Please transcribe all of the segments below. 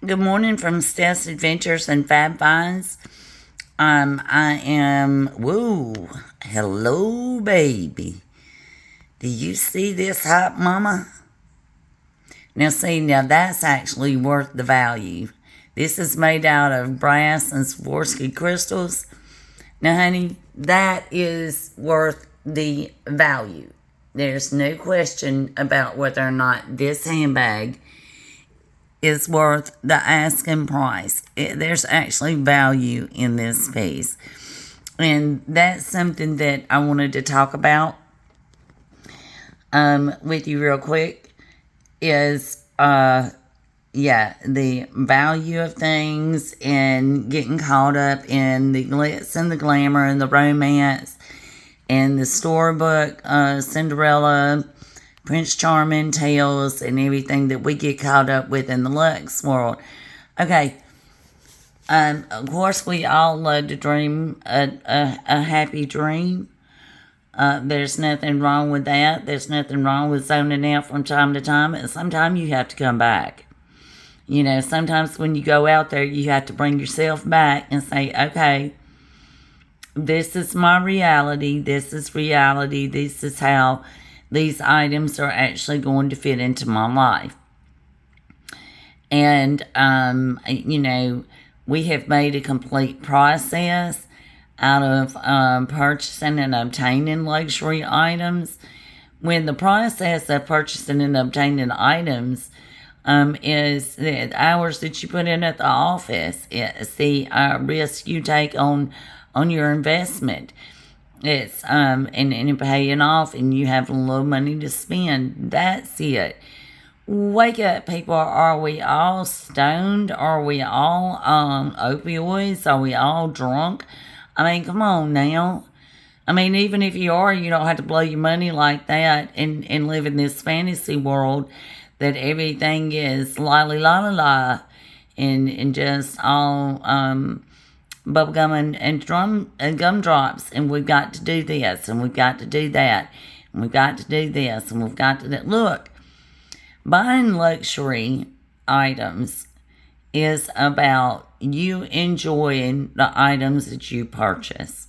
Good morning from Steph's Adventures and Fab Finds. I am, woo, hello, baby. Do you see this hot mama? Now that's actually worth the value. This is made out of brass and Swarovski crystals. Now, honey, that is worth the value. There's no question about whether or not this handbag is worth the asking price. There's actually value in this piece. And that's something that I wanted to talk about with you real quick is, the value of things and getting caught up in the glitz and the glamour and the romance and the storybook, Cinderella, Prince Charming tales and everything that we get caught up with in the Lux world. Okay, of course we all love to dream a happy dream. There's nothing wrong with that. There's nothing wrong with zoning out from time to time. And sometimes you have to come back. You know, sometimes when you go out there, you have to bring yourself back and say, okay, this is my reality. This is reality. This is how these items are actually going to fit into my life. And, we have made a complete process out of purchasing and obtaining luxury items. When the process of purchasing and obtaining items is the hours that you put in at the office, it's the risk you take on your investment. It's and paying off, and you have low money to spend. That's it. Wake up, people. Are we all stoned? Are we all opioids? Are we all drunk? I mean, come on now. I mean, even if you are, you don't have to blow your money like that and live in this fantasy world that everything is la la la la la and just all bubblegum and gumdrops, and we've got to do this, and we've got to do that, and we've got to do this, and we've got to do. Look, buying luxury items is about you enjoying the items that you purchase.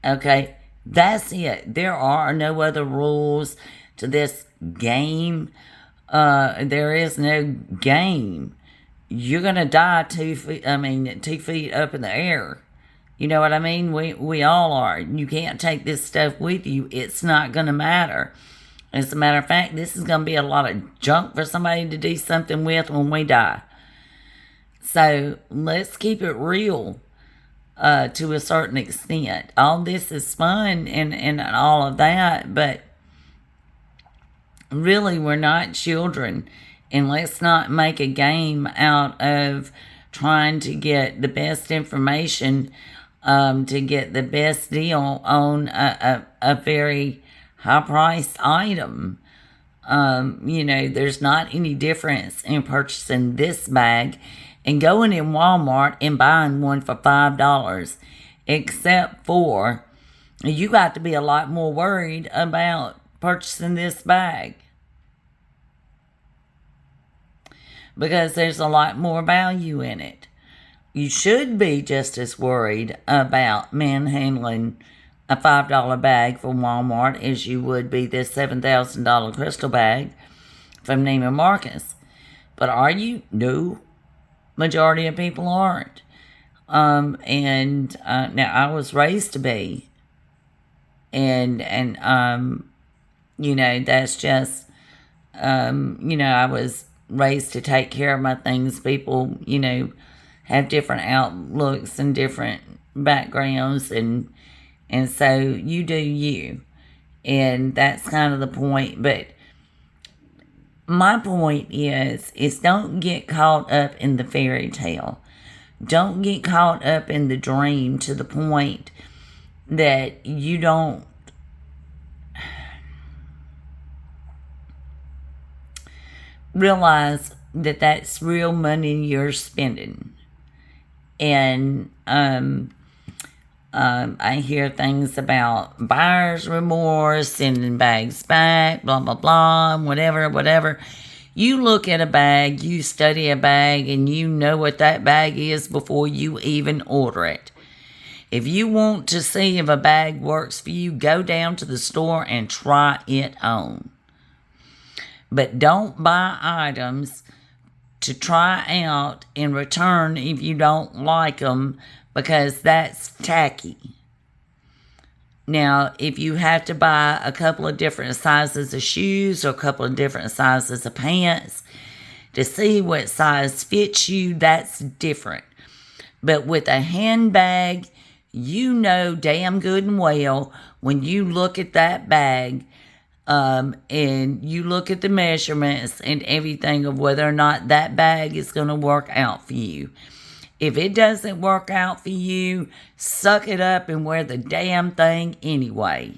Okay, that's it. There are no other rules to this game. There is no game. You're gonna die 2 feet. 2 feet up in the air. You know what I mean? We all are. You can't take this stuff with you. It's not gonna matter. As a matter of fact, this is gonna be a lot of junk for somebody to do something with when we die. So let's keep it real to a certain extent. All this is fun and all of that, but really, we're not children. And let's not make a game out of trying to get the best information, to get the best deal on a very high-priced item. There's not any difference in purchasing this bag and going in Walmart and buying one for $5, except for you got to be a lot more worried about purchasing this bag, because there's a lot more value in it. You should be just as worried about manhandling a $5 bag from Walmart as you would be this $7,000 crystal bag from Neiman Marcus. But are you? No. Majority of people aren't. Now I was raised to be. And that's just, I was raised to take care of my things. People, have different outlooks and different backgrounds, and so you do you, and that's kind of the point. But my point is don't get caught up in the fairy tale. Don't get caught up in the dream to the point that you don't realize that that's real money you're spending. And I hear things about buyer's remorse, sending bags back, blah, blah, blah, whatever. You look at a bag, you study a bag, and you know what that bag is before you even order it. If you want to see if a bag works for you, go down to the store and try it on. But don't buy items to try out and return if you don't like them, because that's tacky. Now, if you have to buy a couple of different sizes of shoes or a couple of different sizes of pants to see what size fits you, that's different. But with a handbag, you know damn good and well when you look at that bag and you look at the measurements and everything of whether or not that bag is going to work out for you. If it doesn't work out for you, suck it up and wear the damn thing anyway.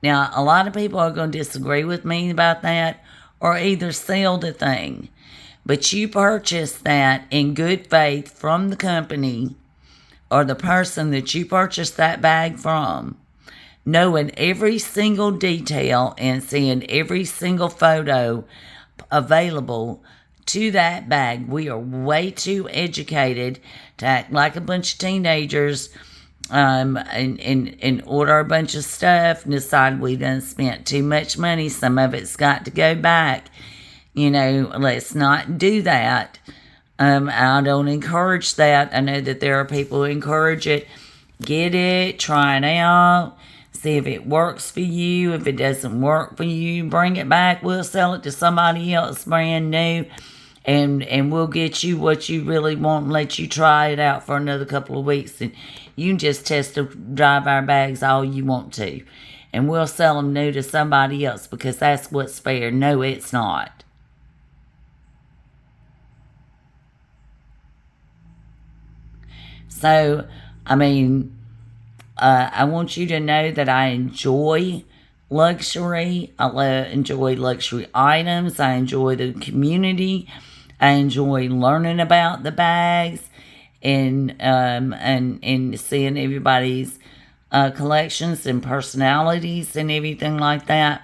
Now, a lot of people are going to disagree with me about that, or either sell the thing. But you purchased that in good faith from the company or the person that you purchased that bag from, knowing every single detail and seeing every single photo available to that bag. We are way too educated to act like a bunch of teenagers and order a bunch of stuff and decide we done spent too much money. Some of it's got to go back. Let's not do that. I don't encourage that. I know that there are people who encourage it. Get it, try it out, see if it works for you. If it doesn't work for you, bring it back. We'll sell it to somebody else brand new, and we'll get you what you really want and let you try it out for another couple of weeks. And you can just test drive our bags all you want to. And we'll sell them new to somebody else because that's what's fair. No, it's not. So, I want you to know that I enjoy luxury. I enjoy luxury items. I enjoy the community. I enjoy learning about the bags and seeing everybody's collections and personalities and everything like that.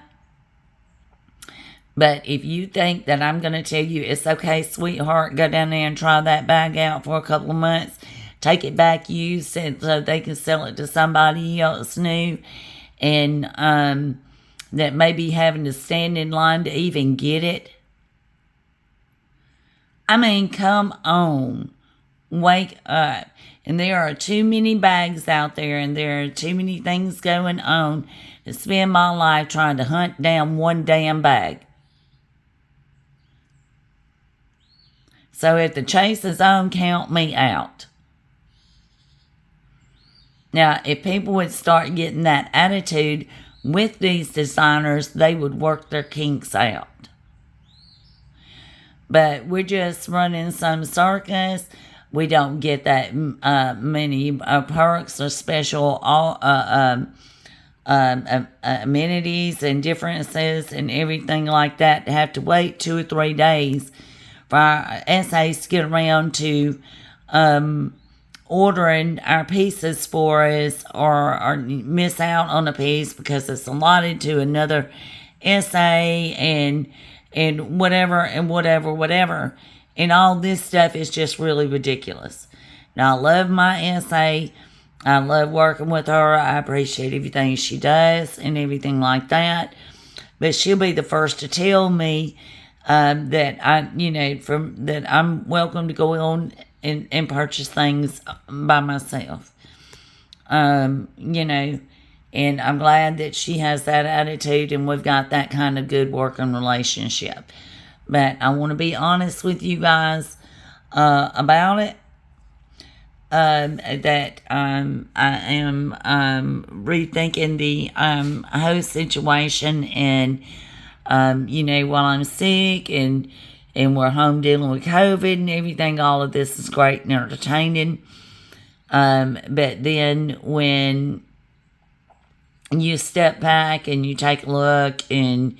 But if you think that I'm going to tell you it's okay, sweetheart, go down there and try that bag out for a couple of months, take it back used so they can sell it to somebody else new, and that may be having to stand in line to even get it. Come on. Wake up. And there are too many bags out there, and there are too many things going on to spend my life trying to hunt down one damn bag. So if the chase is on, count me out. Now, if people would start getting that attitude with these designers, they would work their kinks out. But we're just running some circus. We don't get that many perks or special amenities and differences and everything like that. To have to wait 2 or 3 days for our essays to get around to ordering our pieces for us, or miss out on a piece because it's allotted to another essay and whatever. And all this stuff is just really ridiculous. Now, I love my essay. I love working with her. I appreciate everything she does and everything like that. But she'll be the first to tell me that I'm welcome to go on and purchase things by myself. And I'm glad that she has that attitude and we've got that kind of good working relationship. But I want to be honest with you guys about it. That I am rethinking the whole situation, and while I'm sick and we're home dealing with COVID and everything, all of this is great and entertaining. But then when you step back and you take a look and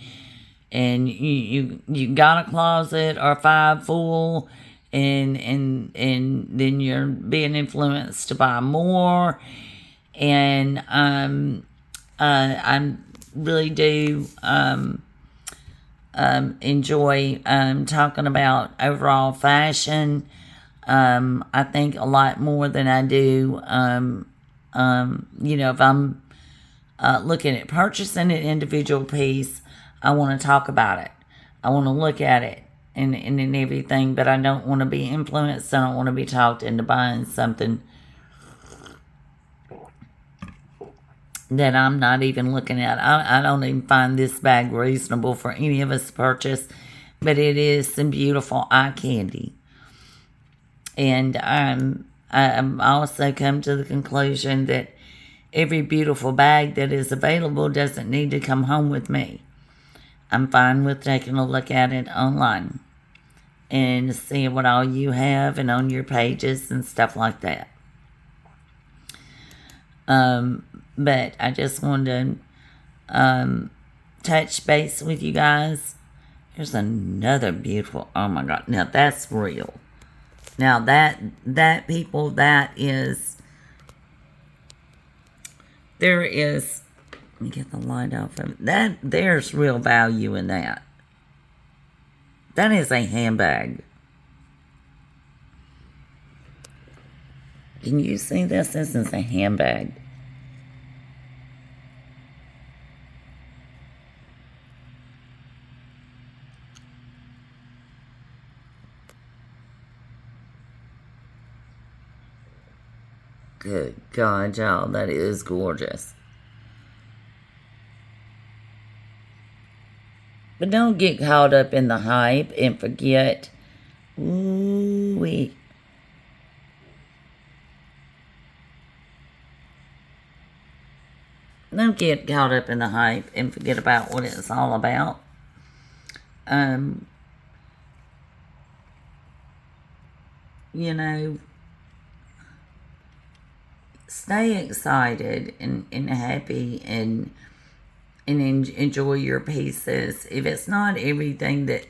you got a closet or 5 full, and then you're being influenced to buy more, and I really do enjoy talking about overall fashion. I think a lot more than I do, if I'm looking at purchasing an individual piece, I want to talk about it. I want to look at it and everything, but I don't want to be influenced. I don't want to be talked into buying something that I'm not even looking at. I don't even find this bag reasonable for any of us to purchase, but it is some beautiful eye candy. And I'm also come to the conclusion that every beautiful bag that is available doesn't need to come home with me. I'm fine with taking a look at it online and seeing what all you have and on your pages and stuff like that. But I just wanted to touch base with you guys. Here's another beautiful, oh my God, now that's real. Now that people, that is, there is, let me get the light off of it. There's real value in that. That is a handbag. Can you see this? This is a handbag. Good God, y'all, that is gorgeous. But don't get caught up in the hype and forget, ooh-wee. Don't get caught up in the hype and forget about what it's all about. Stay excited and happy and enjoy your pieces. If it's not everything that,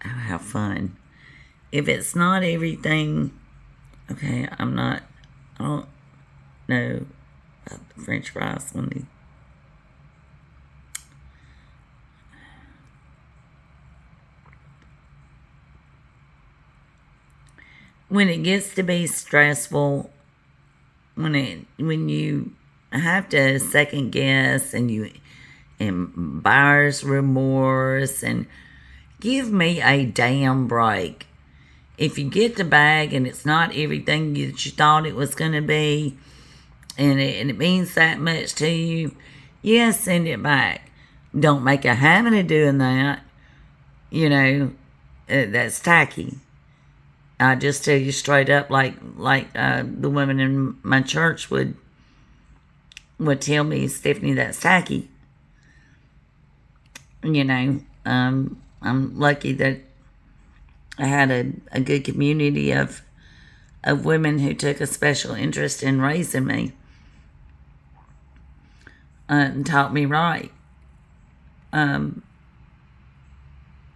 oh, have fun. If it's not everything, okay, I don't know about the French fries. When it gets to be stressful, when you have to second guess and buyer's remorse, and give me a damn break. If you get the bag and it's not everything that you thought it was going to be, and it means that much to you, yes, send it back. Don't make a habit of doing that. That's tacky. I just tell you straight up, like the women in my church would tell me, Stephanie, that's tacky. I'm lucky that I had a good community of women who took a special interest in raising me and taught me right.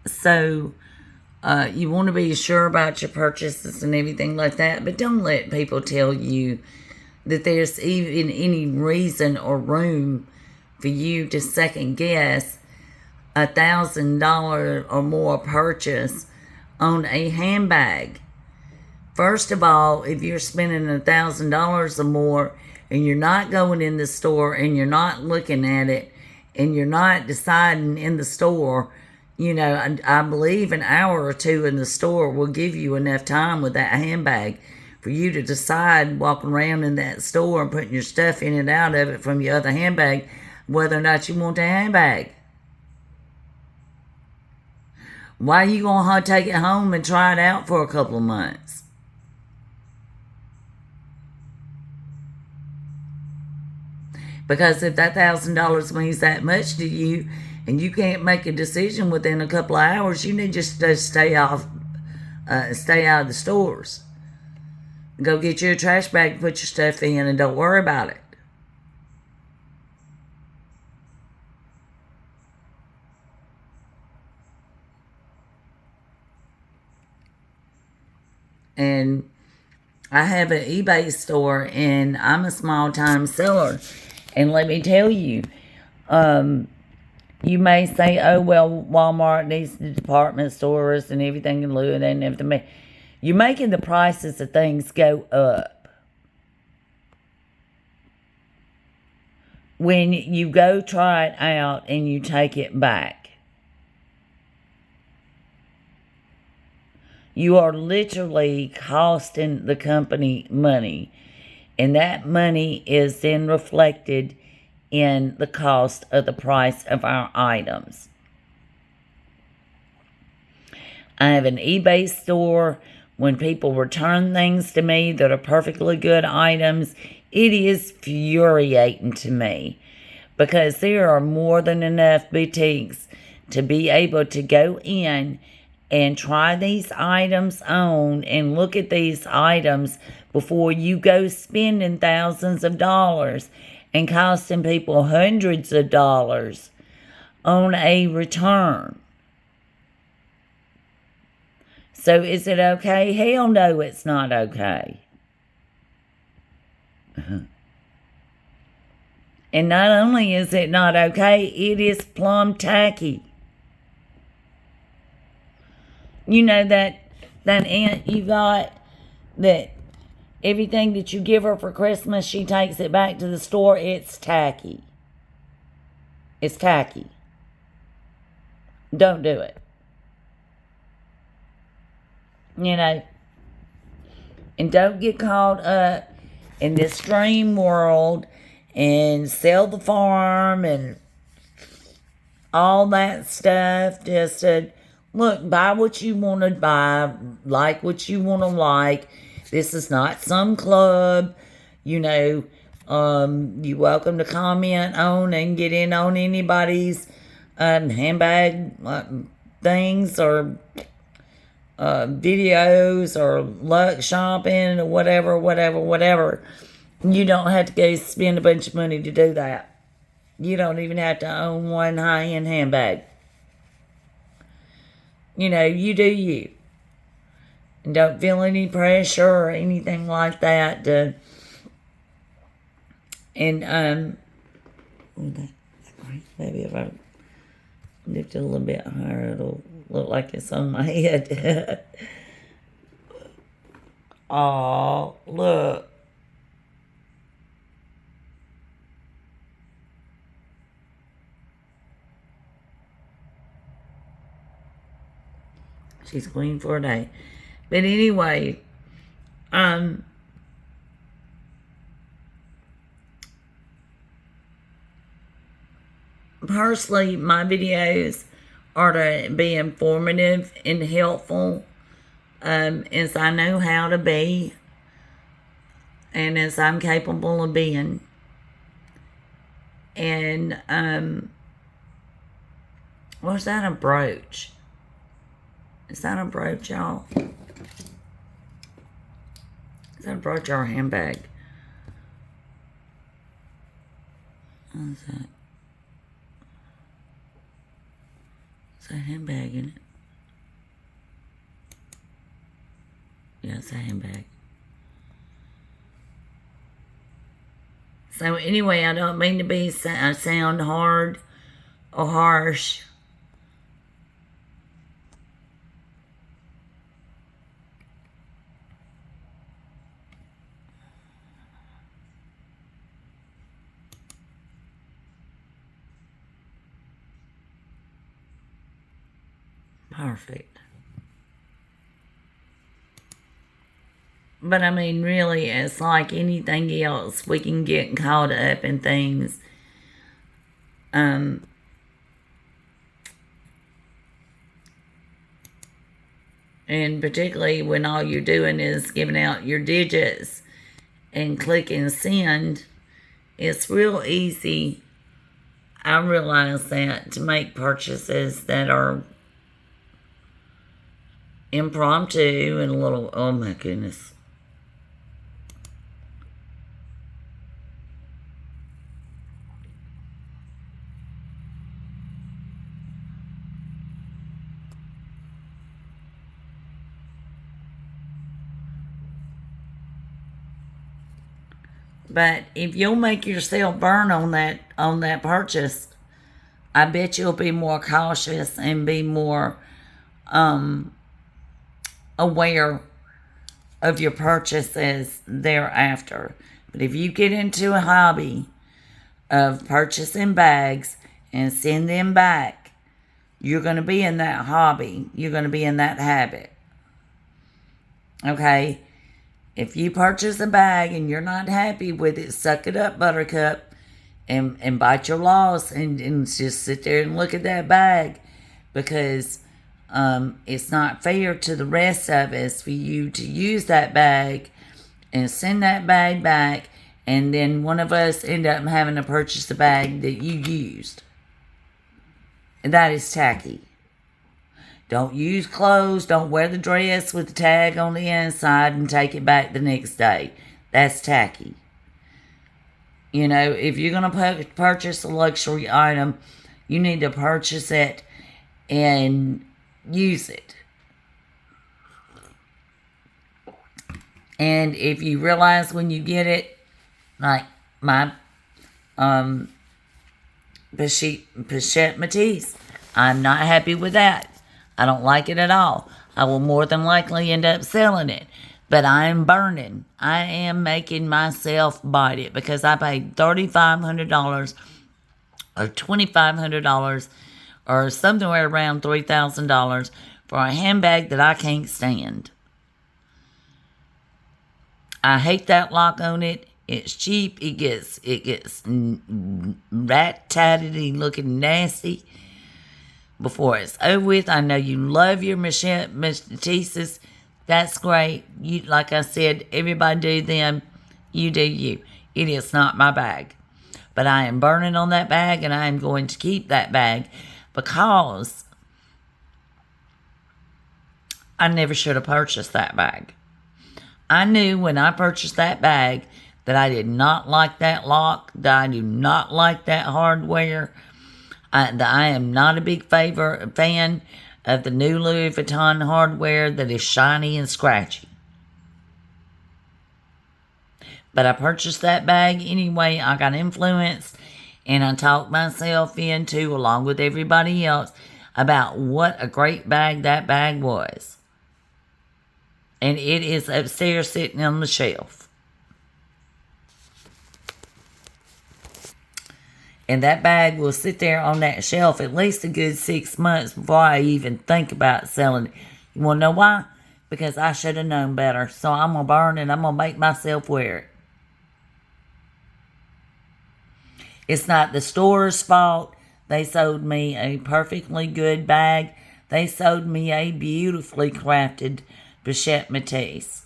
So you want to be sure about your purchases and everything like that, but don't let people tell you that there's even any reason or room for you to second guess $1,000 or more purchase on a handbag. First of all, if you're spending $1,000 or more and you're not going in the store and you're not looking at it and you're not deciding in the store, I believe an hour or two in the store will give you enough time with that handbag for you to decide, walking around in that store and putting your stuff in and out of it from your other handbag, whether or not you want that handbag. Why are you going to take it home and try it out for a couple of months? Because if that $1,000 means that much to you and you can't make a decision within a couple of hours, you need just to stay out of the stores. Go get you a trash bag, put your stuff in, and don't worry about it. And I have an eBay store, and I'm a small-time seller. And let me tell you, You may say, oh, well, Walmart needs the department stores and everything in lieu and everything. You're making the prices of things go up. When you go try it out and you take it back, you are literally costing the company money. And that money is then reflected in the cost of the price of our items. I have an eBay store. When people return things to me that are perfectly good items, it is infuriating to me because there are more than enough boutiques to be able to go in and try these items on and look at these items before you go spending thousands of dollars and costing people hundreds of dollars on a return. So is it okay? Hell no, it's not okay. And not only is it not okay, it is plumb tacky. You know that aunt you got that everything that you give her for Christmas, she takes it back to the store. It's tacky. It's tacky. Don't do it. You know, and don't get caught up in this dream world and sell the farm and all that stuff. Just to look, buy what you want to buy, like what you want to like. This is not some club. You know, you're welcome to comment on and get in on anybody's handbag things or videos or luck shopping or whatever. You don't have to go spend a bunch of money to do that. You don't even have to own one high-end handbag. You know, you do you. And don't feel any pressure or anything like that. Maybe if I lift it a little bit higher, it'll look like it's on my head. Oh, look. She's clean for a day. But anyway, personally, my videos are to be informative and helpful, as I know how to be, and as I'm capable of being. And, was that a brooch? Is that a brooch, y'all? Is that a brooch or a handbag? What's that? It's a handbag, isn't it? Yeah, it's a handbag. So anyway, I don't mean to be sound hard or harsh. Perfect. But I mean, really, it's like anything else. We can get caught up in things. And particularly when all you're doing is giving out your digits and clicking send, it's real easy. I realize that to make purchases that are impromptu and a little, oh my goodness. But if you'll make yourself burn on that purchase, I bet you'll be more cautious and be more aware of your purchases thereafter. But if you get into a hobby of purchasing bags and send them back, you're going to be in that hobby. You're going to be in that habit. Okay? If you purchase a bag and you're not happy with it, suck it up, Buttercup, and bite your loss and just sit there and look at that bag, because it's not fair to the rest of us for you to use that bag and send that bag back, and then one of us end up having to purchase the bag that you used. And that is tacky. Don't use clothes. Don't wear the dress with the tag on the inside and take it back the next day. That's tacky. You know, if you're going to purchase a luxury item, you need to purchase it and use it. And if you realize when you get it, like my Pochette Matisse, I'm not happy with that. I don't like it at all. I will more than likely end up selling it. But I am burning. I am making myself bite it because I paid $3,500 or $2,500 or somewhere around $3,000 for a handbag that I can't stand. I hate that lock on it. It's cheap. It gets rat-tatted looking nasty before it's over with. I know you love your Matisses. That's great. You, like I said, everybody do them. You do you. It is not my bag. But I am burning on that bag, and I am going to keep that bag because I never should have purchased that bag. I knew when I purchased that bag that I did not like that lock, that I do not like that hardware, that I am not a big fan of the new Louis Vuitton hardware that is shiny and scratchy. But I purchased that bag anyway. I got influenced, and I talked myself into, along with everybody else, about what a great bag that bag was. And it is upstairs sitting on the shelf. And that bag will sit there on that shelf at least a good 6 months before I even think about selling it. You want to know why? Because I should have known better. So I'm going to burn it. I'm going to make myself wear it. It's not the store's fault. They sold me a perfectly good bag. They sold me a beautifully crafted Pochette Matisse.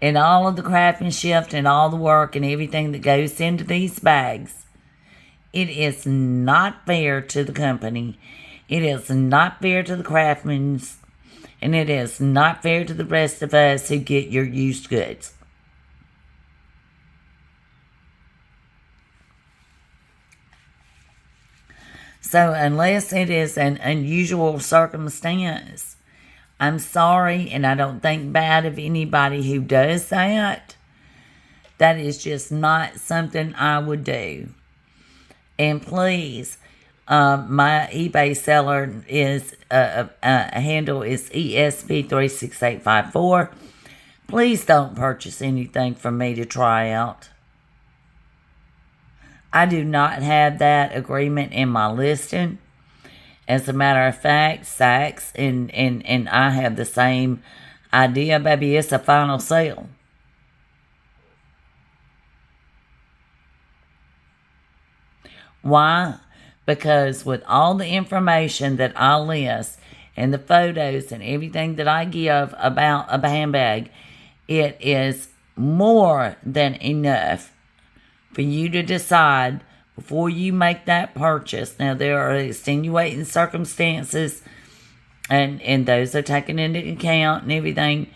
And all of the craftsmanship and all the work and everything that goes into these bags, it is not fair to the company. It is not fair to the craftsmen. And it is not fair to the rest of us who get your used goods. So unless it is an unusual circumstance, I'm sorry, and I don't think bad of anybody who does that. That is just not something I would do. And please, my eBay seller is handle is ESP36854. Please don't purchase anything from me to try out. I do not have that agreement in my listing. As a matter of fact, Saks and I have the same idea, baby. It's a final sale. Why? Because with all the information that I list and the photos and everything that I give about a handbag, it is more than enough for you to decide before you make that purchase. Now, there are extenuating circumstances, and those are taken into account and everything.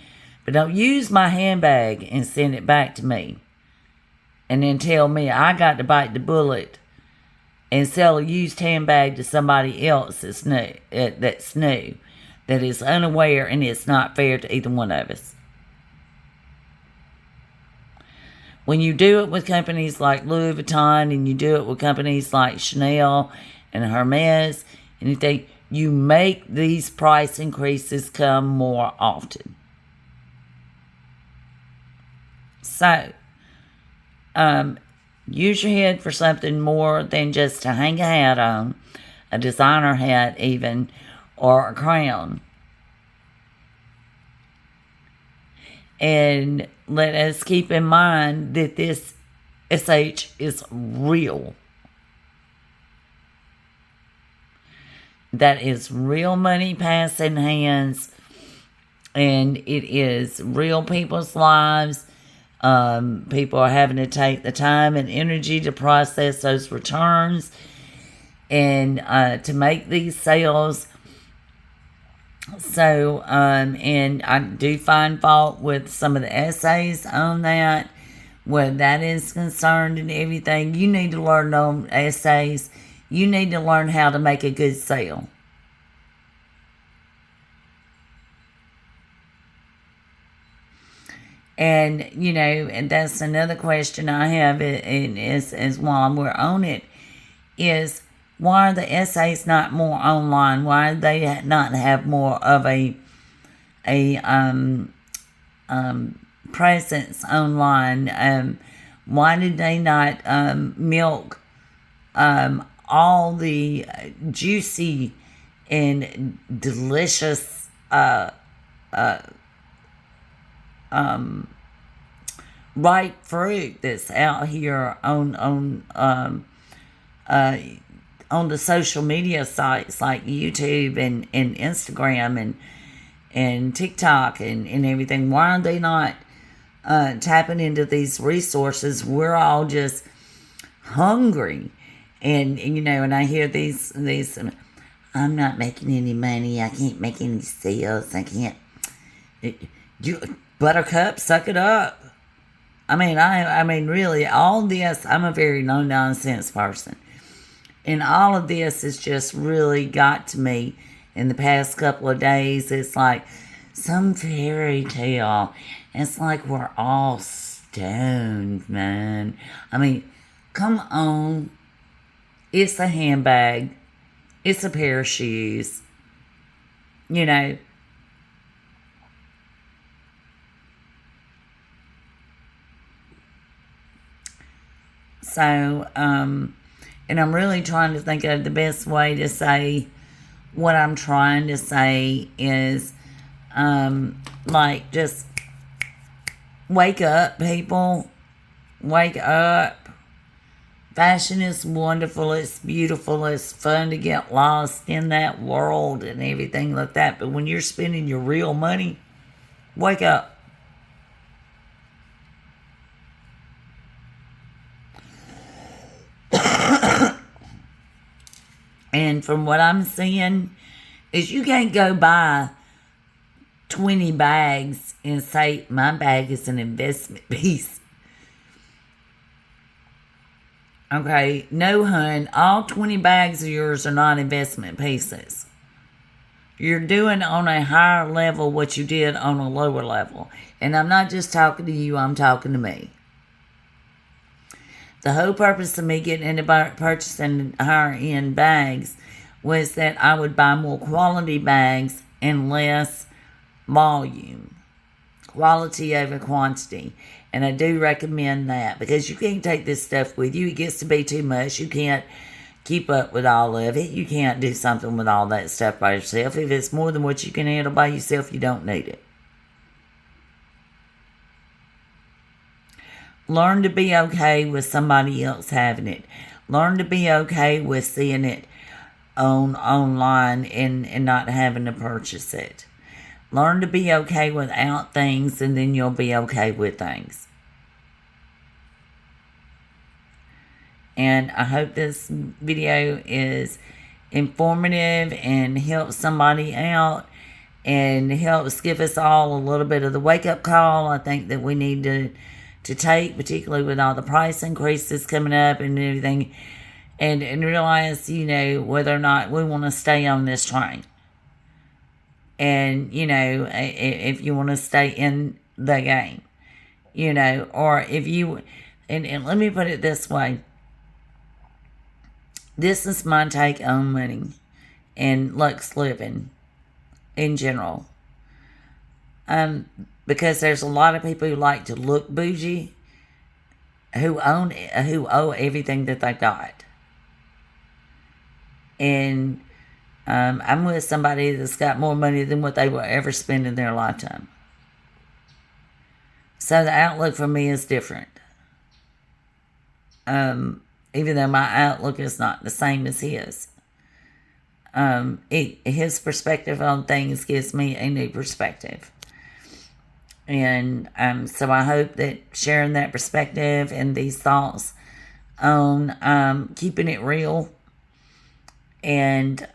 But don't use my handbag and send it back to me. And then tell me I got to bite the bullet and sell a used handbag to somebody else that's new, that is unaware, and it's not fair to either one of us. When you do it with companies like Louis Vuitton and you do it with companies like Chanel and Hermes, anything, you make these price increases come more often. So, use your head for something more than just to hang a hat on, a designer hat even, or a crown. And let us keep in mind that this SH is real. That is real money passing hands, and it is real people's lives. People are having to take the time and energy to process those returns and to make these sales. So, and I do find fault with some of the essays on that, where that is concerned and everything. You need to learn on essays. You need to learn how to make a good sale. And, and that's another question I have, and is while we're on it, is why are the essays not more online? Why do they not have more of a presence online? Why did they not milk all the juicy and delicious ripe fruit that's out here on the social media sites like YouTube and Instagram and TikTok and everything? Why are they not tapping into these resources? We're all just hungry, and and I hear these. I'm not making any money. I can't make any sales. I can't. Buttercup, suck it up. I mean, really, all this. I'm a very no nonsense person. And all of this has just really got to me in the past couple of days. It's like some fairy tale. It's like we're all stoned, man. I mean, come on. It's a handbag. It's a pair of shoes. So, and I'm really trying to think of the best way to say what I'm trying to say is, like, just wake up, people. Wake up. Fashion is wonderful. It's beautiful. It's fun to get lost in that world and everything like that. But when you're spending your real money, wake up. And from what I'm seeing, is you can't go buy 20 bags and say, my bag is an investment piece. Okay, no, hun, all 20 bags of yours are not investment pieces. You're doing on a higher level what you did on a lower level. And I'm not just talking to you, I'm talking to me. The whole purpose of me getting into purchasing higher end bags was that I would buy more quality bags and less volume. Quality over quantity. And I do recommend that because you can't take this stuff with you. It gets to be too much. You can't keep up with all of it. You can't do something with all that stuff by yourself. If it's more than what you can handle by yourself, you don't need it. Learn to be okay with somebody else having it. Learn to be okay with seeing it online and not having to purchase it. Learn to be okay without things, and then you'll be okay with things. And I hope this video is informative and helps somebody out and helps give us all a little bit of the wake-up call I think that we need to take, particularly with all the price increases coming up and everything, and realize, whether or not we want to stay on this train. And, if you want to stay in the game. or if you, and let me put it this way. This is my take on money and lux living in general. Because there's a lot of people who like to look bougie who owe everything that they got. And I'm with somebody that's got more money than what they will ever spend in their lifetime. So the outlook for me is different. Even though my outlook is not the same as his. His perspective on things gives me a new perspective. And so I hope that sharing that perspective and these thoughts on keeping it real and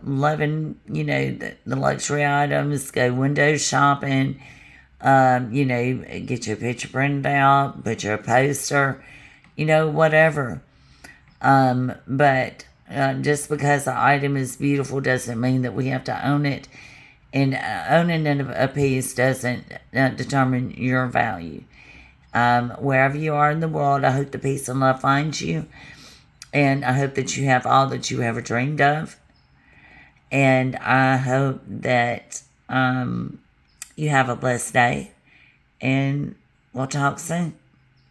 loving, the luxury items, go window shopping, get your picture printed out, put your poster, whatever. But just because the item is beautiful doesn't mean that we have to own it. And owning a piece doesn't determine your value. Wherever you are in the world, I hope the peace and love finds you. And I hope that you have all that you ever dreamed of. And I hope that you have a blessed day. And we'll talk soon.